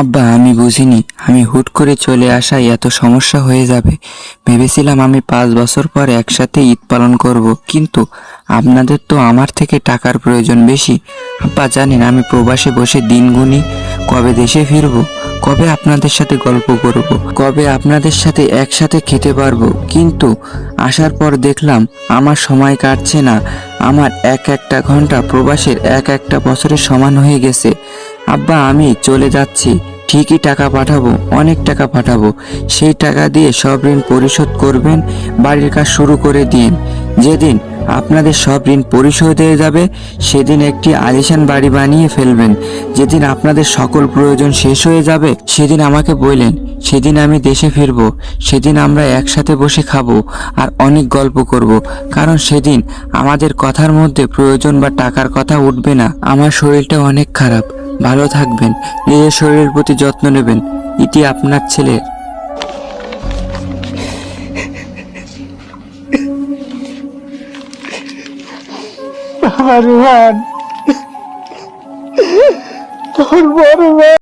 আব্বা, আমি বুঝিনি আমি হুট করে চলে আসায় এত সমস্যা হয়ে যাবে। ভেবেছিলাম আমি 5 বছর পর একসাথে ঈদ পালন করব, কিন্তু আপনাদের তো আমার থেকে টাকার প্রয়োজন বেশি। আব্বা জানেন আমি প্রবাসে বসে দিন গুনি, কবে দেশে ফিরবো, কবে আপনাদের সাথে গল্প করব, কবে আপনাদের সাথে একসাথে খেতে পারবো। কিন্তু আসার পর দেখলাম আমার সময় কাটছে না। আমার এক একটা ঘন্টা প্রবাসের এক একটা বছরের সমান হয়ে গেছে। আব্বা, আমি চলে যাচ্ছি, ঠিকই টাকা পাঠাবো, অনেক টাকা পাঠাবো। সেই টাকা দিয়ে সব ঋণ পরিশোধ করবেন, বাড়ির কাজ শুরু করে দিন। যেদিন আপনাদের সব ঋণ পরিশোধ হয়ে যাবে সেদিন একটি আলিশান বাড়ি বানিয়ে ফেলবেন। যেদিন আপনাদের সকল প্রয়োজন শেষ হয়ে যাবে সেদিন আমাকে বললেন, সেদিন আমি দেশে ফিরবো। সেদিন আমরা একসাথে বসে খাবো আর অনেক গল্প করব, কারণ সেদিন আমাদের কথার মধ্যে প্রয়োজন বা টাকার কথা উঠবে না। আমার শরীরটা অনেক খারাপ, ভালো থাকবেন, নিজের শরীরের প্রতি যত্ন নেবেন। ইতি, আপনার ছেলে। আর তোর বড় ভাই